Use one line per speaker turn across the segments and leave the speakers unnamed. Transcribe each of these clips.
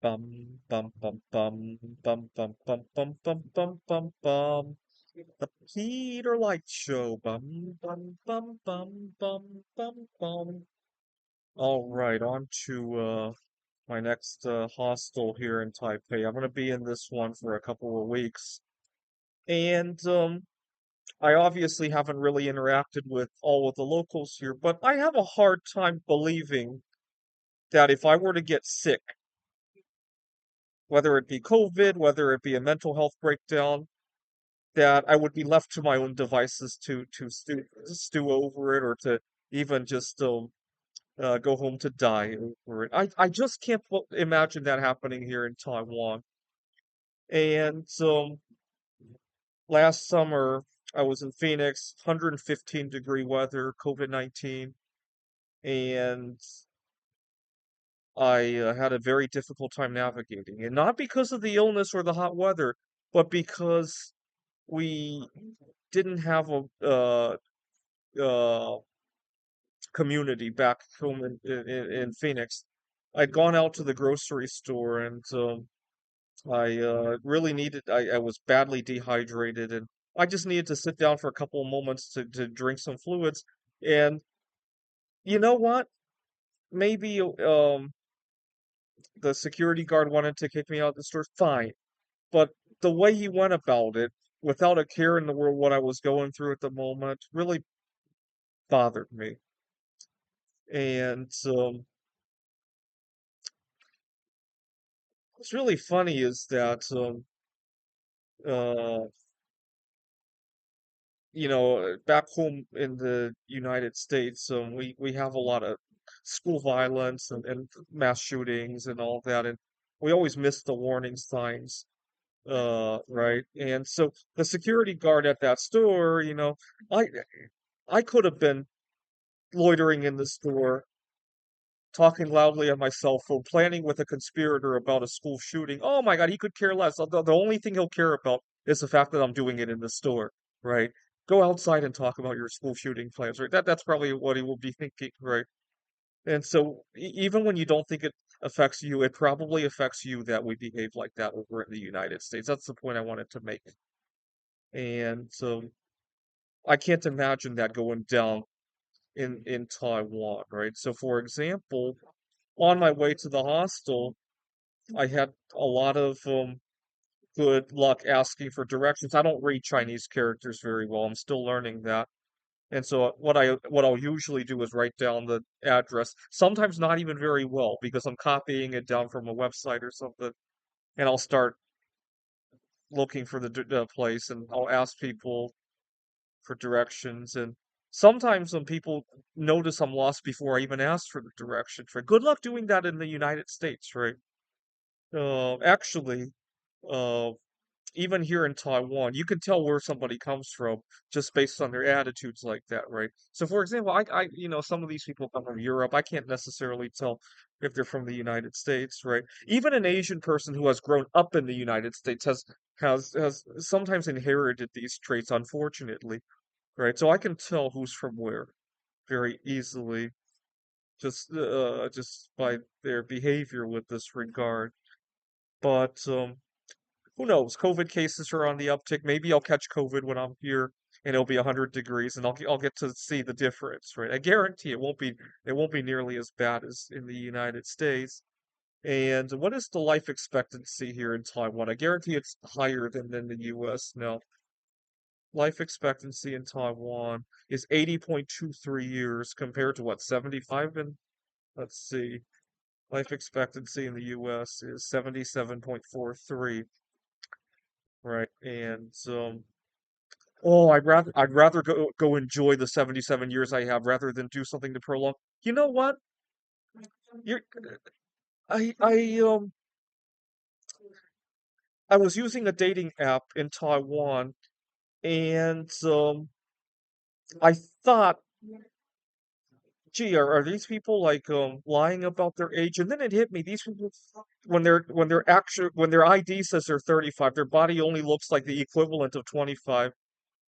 Bum bum bum bum bum bum bum bum bum bum bum bum. The Peter Light Show. Bum bum bum bum bum bum bum. All right, on to my next hostel here in Taipei. I'm gonna be in this one for a couple of weeks, and I obviously haven't really interacted with all of the locals here, but I have a hard time believing that if I were to get sick, whether it be COVID, whether it be a mental health breakdown, that I would be left to my own devices to stew over it or to even just go home to die over it. I just can't imagine that happening here in Taiwan. And last summer I was in Phoenix, 115-degree weather, COVID-19, and I had a very difficult time navigating. And not because of the illness or the hot weather, but because we didn't have a community back home in Phoenix. I'd gone out to the grocery store and I really I was badly dehydrated and I just needed to sit down for a couple of moments to drink some fluids. And you know what? Maybe the security guard wanted to kick me out of the store. Fine. But the way he went about it, without a care in the world what I was going through at the moment, really bothered me. And what's really funny is that uh, back home in the United States, we have a lot of school violence and mass shootings and all that, and we always miss the warning signs, right? And so the security guard at that store, I I could have been loitering in the store, talking loudly on my cell phone, planning with a conspirator about a school shooting. Oh my God, he could care less. The only thing he'll care about is the fact that I'm doing it in the store, right? Go outside and talk about your school shooting plans, right? That's probably what he will be thinking, right? And so even when you don't think it affects you, it probably affects you that we behave like that over in the United States. That's the point I wanted to make. And so I can't imagine that going down in Taiwan, right? So for example, on my way to the hostel, I had a lot of good luck asking for directions. I don't read Chinese characters very well. I'm still learning that. And so what I'll usually do is write down the address, sometimes not even very well because I'm copying it down from a website or something, and I'll start looking for the place and I'll ask people for directions and sometimes when people notice I'm lost before I even ask for the directions, right? Good luck doing that in the United States, right? Actually, uh, even here in Taiwan, you can tell where somebody comes from just based on their attitudes like that, right? So, for example, some of these people come from Europe. I can't necessarily tell if they're from the United States, right? Even an Asian person who has grown up in the United States has sometimes inherited these traits, unfortunately, right? So I can tell who's from where very easily, just by their behavior with this regard. But who knows? COVID cases are on the uptick. Maybe I'll catch COVID when I'm here and it'll be 100 degrees and I'll get to see the difference, right? I guarantee it won't be nearly as bad as in the United States. And what is the life expectancy here in Taiwan? I guarantee it's higher than in the US now. Life expectancy in Taiwan is 80.23 years compared to what, 75 in, let's see. Life expectancy in the US is 77.43, right? And oh, I'd rather go enjoy the 77 years I have rather than do something to prolong. You know what? You're I was using a dating app in Taiwan and I thought, gee, are these people like lying about their age? And then it hit me, these people when their ID says they're 35, their body only looks like the equivalent of 25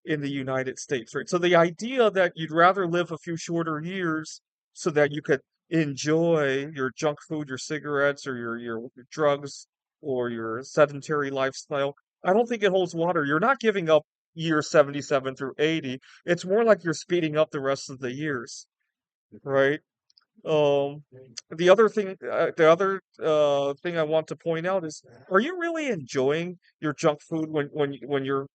in the United States, right? So the idea that you'd rather live a few shorter years so that you could enjoy your junk food, your cigarettes, or your drugs, or your sedentary lifestyle. I don't think it holds water. You're not giving up year 77 through 80. It's more like you're speeding up the rest of the years, right? Um, the other thing I want to point out is, are you really enjoying your junk food when you're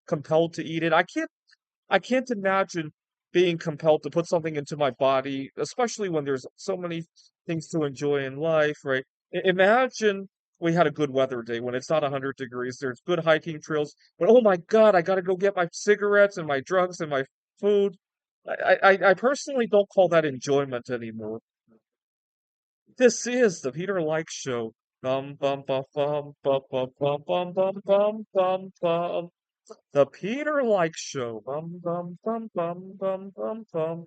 compelled to eat it? I can't imagine being compelled to put something into my body, especially when there's so many things to enjoy in life, right? Imagine we had a good weather day when it's not 100 degrees, there's good hiking trails, but oh my God, I gotta go get my cigarettes and my drugs and my food. I personally don't call that enjoyment anymore. This is the Peter Like Show. Bum bum bum bum bum bum bum bum bum bum bum bum. The Peter Like Show. Bum bum bum bum bum bum bum.